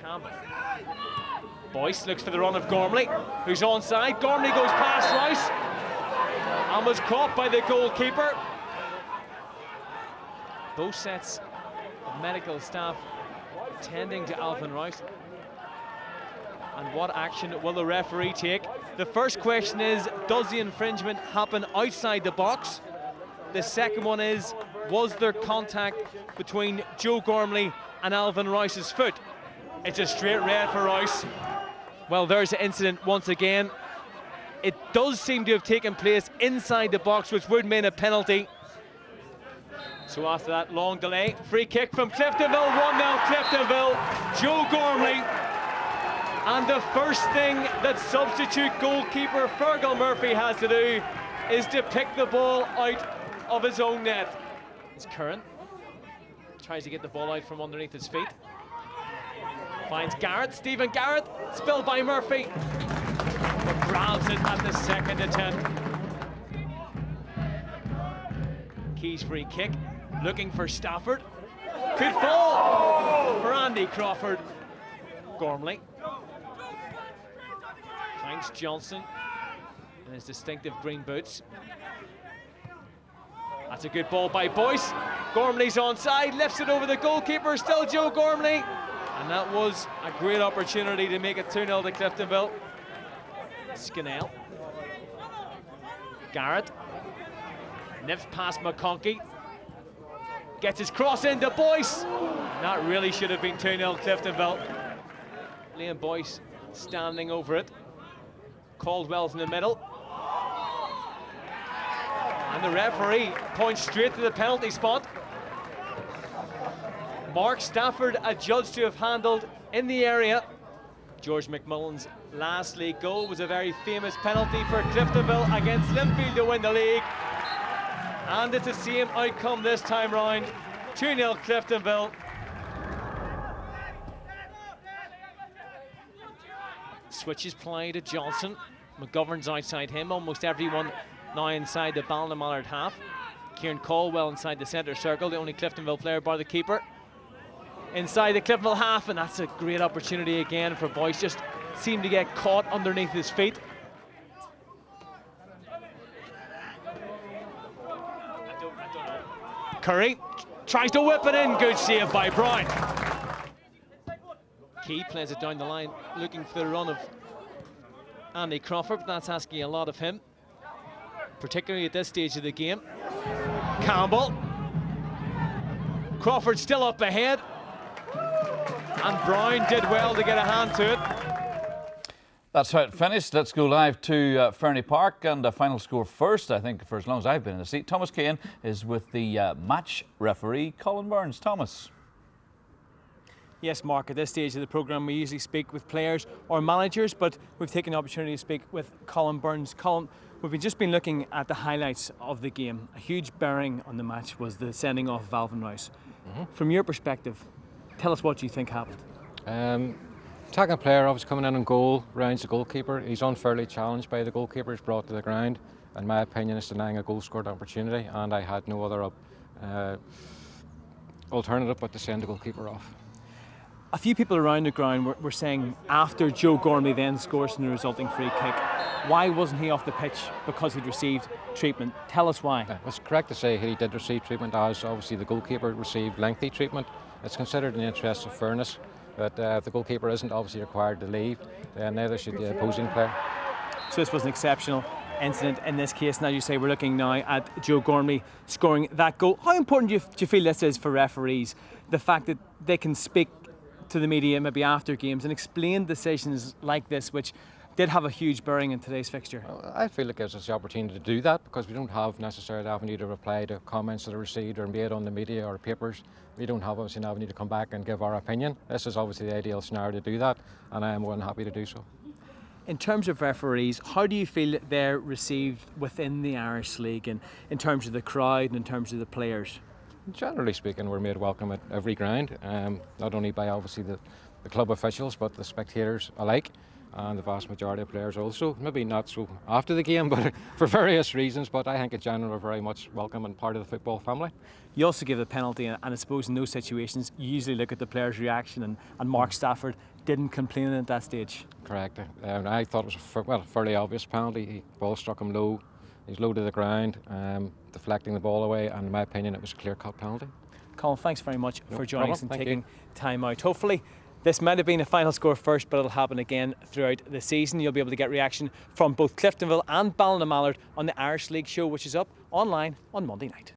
Campbell. Boyce looks for the run of Gormley, who's onside. Gormley goes past Rice and was caught by the goalkeeper. Both sets of medical staff tending to Alvin Rice. And what action will the referee take? The first question is, does the infringement happen outside the box? The second one is, was there contact between Joe Gormley and Alvin Rice's foot? It's a straight red for Rice. Well, there's the incident once again. It does seem to have taken place inside the box, which would mean a penalty. So after that long delay, free kick from Cliftonville, 1-0 Cliftonville, Joe Gormley. And the first thing that substitute goalkeeper Fergal Murphy has to do is to pick the ball out of his own net. It's Curran, tries to get the ball out from underneath his feet. Finds Garrett, Stephen Garrett, spilled by Murphy, but grabs it at the second attempt. Key's free kick, looking for Stafford. Could fall for Andy Crawford. Gormley finds Johnson in his distinctive green boots. That's a good ball by Boyce. Gormley's onside, lifts it over the goalkeeper, still Joe Gormley. And that was a great opportunity to make it 2-0 to Cliftonville. Skinnell. Garrett. Nips past McConkey. Gets his cross into Boyce. And that really should have been 2-0 Cliftonville. Liam Boyce standing over it. Caldwell's in the middle. And the referee points straight to the penalty spot. Mark Stafford adjudged to have handled in the area. George McMullen's last league goal was a very famous penalty for Cliftonville against Linfield to win the league. And it's the same outcome this time round. 2-0 Cliftonville. Switches play to Johnson. McGovern's outside him, almost everyone now inside the Ballinamallard half. Kieran Caldwell inside the centre circle, the only Cliftonville player bar the keeper. Inside the Cliftonville half, and that's a great opportunity again for Boyce. Just seemed to get caught underneath his feet. I don't know. Curry tries to whip it in, good save by Brown. Key plays it down the line, looking for the run of Andy Crawford, but that's asking a lot of him, particularly at this stage of the game. Campbell. Crawford still up ahead. And Brown did well to get a hand to it. That's how it finished. Let's go live to Fernie Park and the final score first, I think, for as long as I've been in the seat. Thomas Kane is with the match referee, Colin Burns. Thomas. Yes, Mark, at this stage of the programme we usually speak with players or managers, but we've taken the opportunity to speak with Colin Burns. Colin, we've just been looking at the highlights of the game. A huge bearing on the match was the sending off of Alvin Rice. From your perspective, tell us what you think happened. Attacking player obviously coming in on goal, rounds the goalkeeper. He's unfairly challenged by the goalkeeper, he's brought to the ground. In my opinion, it's denying a goal scored opportunity, and I had no other alternative but to send the goalkeeper off. A few people around the ground were saying after Joe Gormley then scores in the resulting free kick, why wasn't he off the pitch? Because he'd received treatment. Tell us why. It's correct to say he did receive treatment, as obviously the goalkeeper received lengthy treatment. It's considered in the interest of fairness that if the goalkeeper isn't obviously required to leave, then neither should the opposing player. So this was an exceptional incident in this case, and as you say, we're looking now at Joe Gormley scoring that goal. How important do you feel this is for referees, the fact that they can speak to the media maybe after games and explain decisions like this, which did have a huge bearing in today's fixture? I feel it gives us the opportunity to do that because we don't have necessarily the avenue to reply to comments that are received or made on the media or papers. We don't have obviously an avenue to come back and give our opinion. This is obviously the ideal scenario to do that, and I am more than happy to do so. In terms of referees, how do you feel that they're received within the Irish League, and in terms of the crowd and in terms of the players? Generally speaking, we're made welcome at every ground, not only by obviously the club officials but the spectators alike. and the vast majority of players also. Maybe not so after the game, but for various reasons. But I think in general are very much welcome and part of the football family. You also give the penalty, and I suppose in those situations you usually look at the player's reaction, and Mark Stafford didn't complain at that stage. Correct. I thought it was a fairly obvious penalty. The ball struck him low. He's low to the ground, deflecting the ball away, and in my opinion it was a clear-cut penalty. Colin, thanks very much for joining us and Thank taking you. time out. Hopefully this might have been a final score first, but it'll happen again throughout the season. You'll be able to get reaction from both Cliftonville and Ballinamallard on the Irish League show, which is up online on Monday night.